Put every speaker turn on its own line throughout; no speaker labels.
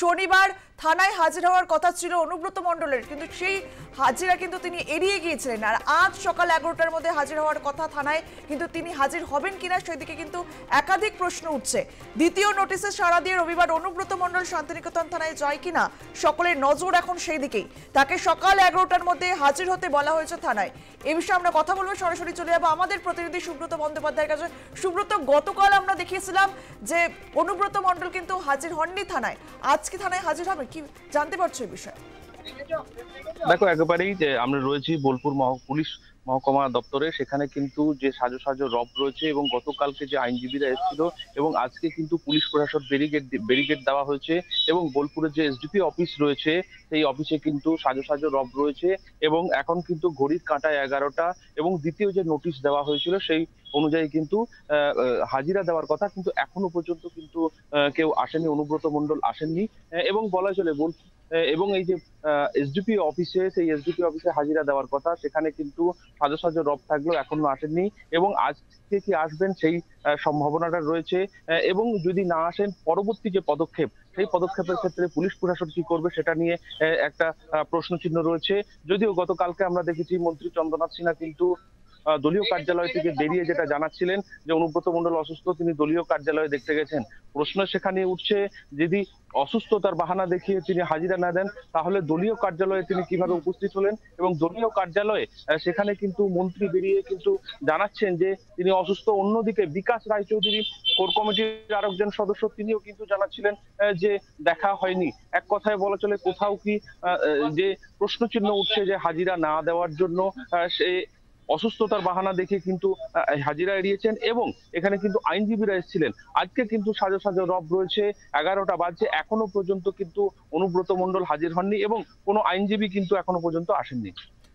শনিবার থানায় হাজির হওয়ার কথা ছিল অনুব্রত মণ্ডলের, কিন্তু সেই হাজিরা কিন্তু তিনি এড়িয়ে গিয়েছিলেন। আর আজ সকাল 11টার মধ্যে হাজির হওয়ার কথা থানায়, কিন্তু তিনি হাজির হবেন কিনা সেদিকে কিন্তু একাধিক প্রশ্ন উঠছে। দ্বিতীয় নোটিশে সাড়া দিয়ে রবিবার অনুব্রত মণ্ডল শান্তিনিকেতন থানায় যায় কিনা সকলের নজর এখন সেই দিকেই। তাকে সকাল 11টার মধ্যে হাজির হতে বলা হয়েছে থানায়। এই বিষয়ে আমরা কথা বলবো, সরাসরি চলে যাবো আমাদের প্রতিনিধি সুব্রত বন্দ্যোপাধ্যায়ের কাছে। সুব্রত, গতকাল আমরা দেখিয়েছিলাম যে অনুব্রত মণ্ডল কিন্তু হাজির হননি থানায়, আজকে থানায় হাজির হবে, কি জানতে পারছো এই বিষয়ে?
দেখো, একেবারেই যে আমরা রয়েছি বোলপুর পুলিশ মহকুমা দপ্তরে, সেখানে কিন্তু যে সাজো সাজো রব রয়েছে এবং গতকালকে যে আইনজীবীরা এসেছিল এবং আজকে কিন্তু পুলিশ প্রশাসন ব্যারিকেড দেওয়া হয়েছে এবং বোলপুরের যে এসডিপি অফিস রয়েছে সেই অফিসে কিন্তু সাজো সাজো রব রয়েছে এবং এখন কিন্তু ঘড়ির কাঁটায় 11টা এবং দ্বিতীয় যে নোটিশ দেওয়া হয়েছিল সেই অনুযায়ী কিন্তু হাজিরা দেওয়ার কথা, কিন্তু এখনো পর্যন্ত কিন্তু কেউ আসেনি, অনুব্রত মণ্ডল আসেননি এবং বলা চলে এবং এই যে এসডিপি অফিসে, সেই এসডিপি অফিসে হাজিরা দেওয়ার কথা, সেখানে কিন্তু সাজো সাজো রব থাকলেও এখনো আসেননি এবং আজকে কি আসবেন সেই সম্ভাবনাটা রয়েছে এবং যদি না আসেন পরবর্তী যে পদক্ষেপ, সেই পদক্ষেপের ক্ষেত্রে পুলিশ প্রশাসন কি করবে সেটা নিয়ে একটা প্রশ্নচিহ্ন রয়েছে। যদিও গতকালকে আমরা দেখেছি মন্ত্রী চন্দ্রনাথ সিনহা কিন্তু দলীয় কার্যালয় থেকে বেরিয়ে যেটা জানাচ্ছিলেন যে অনুব্রত মণ্ডল অসুস্থ, তিনি দলীয় কার্যালয়ে দেখতে গেছেন। প্রশ্ন সেখানে উঠছে, যদি অসুস্থতার বাহানা দেখিয়ে তিনি হাজিরা না দেন তাহলে দলীয় কার্যালয়ে তিনি কিভাবে উপস্থিত হলেন এবং দলীয় কার্যালয়ে সেখানে কিন্তু মন্ত্রী বেরিয়ে কিন্তু জানাচ্ছেন যে তিনি অসুস্থ। অন্যদিকে বিকাশ রায়চৌধুরী কোর কমিটির আরেকজন সদস্য, তিনিও কিন্তু জানাচ্ছিলেন যে দেখা হয়নি। এক কথায় বলা চলে কোথাও কি যে প্রশ্নচিহ্ন উঠছে যে হাজিরা না দেওয়ার জন্য সে অসুস্থতার বাহানা দেখে কিন্তু হাজিরা এড়িয়েছেন এবং এখানে কিন্তু আইনজীবীরা এসেছিলেন। আজকে কিন্তু সাজো সাজো রব রয়েছে, 11টা বাজছে, এখনো পর্যন্ত কিন্তু অনুব্রত মণ্ডল হাজির হননি এবং কোনো আইনজীবী কিন্তু এখনো পর্যন্ত আসেননি।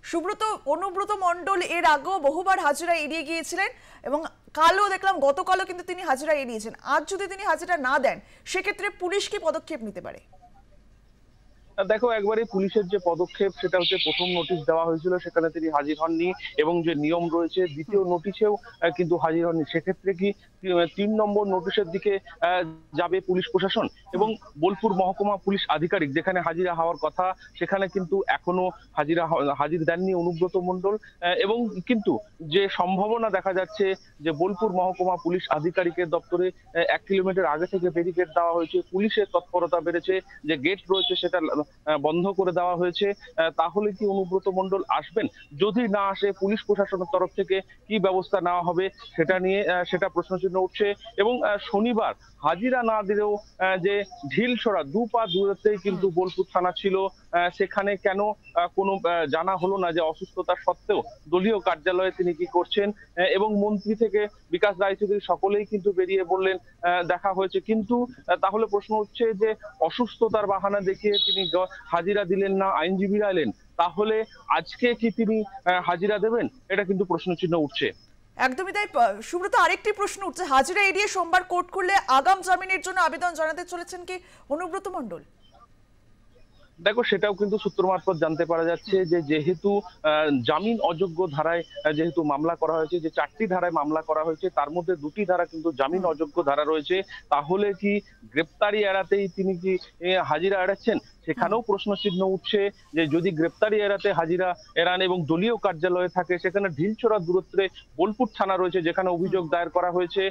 সুব্রত, অনুব্রত মণ্ডল এর আগেও বহুবার হাজিরা এড়িয়ে গিয়েছিলেন এবং কালও দেখলাম, গতকালও কিন্তু তিনি হাজিরা এড়িয়েছেন। আজ যদি তিনি হাজিরা না দেন সেক্ষেত্রে পুলিশ কি পদক্ষেপ নিতে পারে?
দেখো, একবারে পুলিশের যে পদক্ষেপ সেটা হচ্ছে, প্রথম নোটিশ দেওয়া হয়েছিল সেখানে তিনি হাজির হননি এবং যে নিয়ম রয়েছে দ্বিতীয় নোটিশেও কিন্তু হাজির হননি। সেক্ষেত্রে কি 3 নম্বর নোটিশের দিকে যাবে পুলিশ প্রশাসন? এবং বোলপুর মহকুমা পুলিশ আধিকারিক যেখানে হাজিরা হওয়ার কথা সেখানে কিন্তু এখনো হাজির দেননি অনুব্রত মণ্ডল এবং কিন্তু যে সম্ভাবনা দেখা যাচ্ছে যে বোলপুর মহকুমা পুলিশ আধিকারিকের দপ্তরে 1 কিলোমিটার আগে থেকে ব্যারিকেড দেওয়া হয়েছে, পুলিশের তৎপরতা বেড়েছে, যে গেট রয়েছে সেটা বন্ধ করে দেওয়া হয়েছে। তাহলে কি অনুব্রত মণ্ডল আসবেন? যদি না আসে পুলিশ প্রশাসনের তরফ থেকে কি ব্যবস্থা নেওয়া হবে সেটা নিয়ে সেটা প্রশ্নচিহ্ন উঠছে। এবং শনিবার হাজিরা না দিলেও যে ঢিলছড়া 2 পা দূরত্বেই কিন্তু বোলপুর থানা ছিল, সেখানে কেন কোনো জানা হলো না যে অসুস্থতা সত্ত্বেও দলীয় কার্যালয়ে তিনি কি করছেন? এবং মন্ত্রী থেকে বিকাশ রায়চৌধুরী সকলেই কিন্তু বেরিয়ে বললেন দেখা হয়েছে, কিন্তু তাহলে প্রশ্ন হচ্ছে যে অসুস্থতার বাহানা দেখিয়ে তিনি হাজিরা দিলেন না, আইনজীবীরা এলেন, তাহলে আজকে কি তিনি হাজিরা দেবেন? এটা কিন্তু প্রশ্নচিহ্ন উঠছে।
একদমই তাই সুব্রত, আরেকটি প্রশ্ন উঠছে, হাজিরা এড়িয়ে সোমবার কোর্ট খুললে আগাম জামিনের জন্য আবেদন জানাতে চলেছেন কি অনুব্রত মণ্ডল?
দেখো, সেটাও কিন্তু সূত্র মারফত জানতে পারা যাচ্ছে যে যেহেতু জামিন অযোগ্য ধারায় যেহেতু মামলা করা হয়েছে, যে 4টি ধারায় মামলা করা হয়েছে তার মধ্যে 2টি ধারা কিন্তু জামিন অযোগ্য ধারা রয়েছে, তাহলে কি গ্রেপ্তারি এড়াতেই তিনি কি হাজিরা এড়াচ্ছেন? সেখানেও প্রশ্নচিহ্ন উঠছে যে যদি গ্রেপ্তারি এড়াতে হাজিরা এড়ান এবং দলীয় কার্যালয়ে থাকে, সেখানে ঢিলছড়া দূরত্বে বোলপুর থানা রয়েছে যেখানে অভিযোগ দায়ের করা হয়েছে,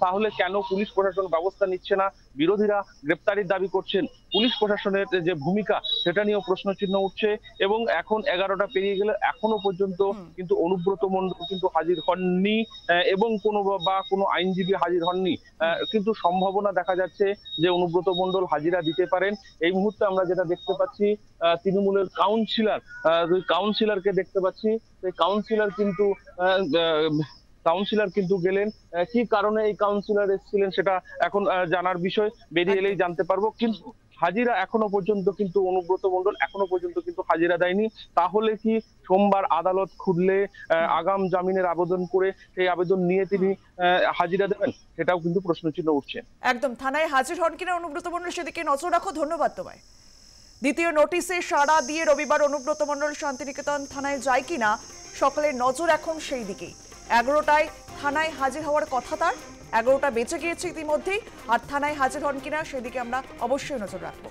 তাহলে কেন পুলিশ প্রশাসন ব্যবস্থা নিচ্ছে না? বিরোধীরা গ্রেপ্তারির দাবি করছেন, পুলিশ প্রশাসনের যে ভূমিকা সেটা নিয়েও প্রশ্নচিহ্ন উঠছে এবং এখন 11টা পেরিয়ে গেলে এখনো পর্যন্ত কিন্তু অনুব্রত মণ্ডল কিন্তু হাজির হননি এবং কোনো আইনজীবী হাজির হননি। কিন্তু সম্ভাবনা দেখা যাচ্ছে যে অনুব্রত মণ্ডল হাজিরা দিতে পারেন। এই মুহূর্তে আমরা যেটা দেখতে পাচ্ছি, তৃণমূলের কাউন্সিলরকে দেখতে পাচ্ছি, সেই কাউন্সিলর কিন্তু গেলেন। কি কারণে এই কাউন্সিলর এসেছিলেন সেটা এখন জানার বিষয়, বেরিয়ে এলেই জানতে পারবো। কিন্তু হাজিরা এখনো পর্যন্ত কিন্তু অনুব্রত মণ্ডল এখনো পর্যন্ত কিন্তু হাজিরা দেয়নি। তাহলে কি সোমবার আদালত খুললে আগাম জামিনের আবেদন করে সেই আবেদন নিয়ে তিনি হাজিরা দেবেন? সেটাও কিন্তু প্রশ্নচিহ্ন উঠছে।
একদম, থানায় হাজির হন কিনা অনুব্রত মণ্ডল সেদিকে নজর রাখো। ধন্যবাদ তোমায়। দ্বিতীয় নোটিশে সাড়া দিয়ে রবিবার অনুব্রত মণ্ডল শান্তিনিকেতন থানায় যায় কিনা সকলের নজর এখন সেই দিকেই। 11টায় থানায় হাজির হওয়ার কথা তার। 11টা বেঁচে গিয়েছে ইতিমধ্যেই, আর থানায় হাজির হন কিনা সেদিকে আমরা অবশ্যই নজর রাখবো।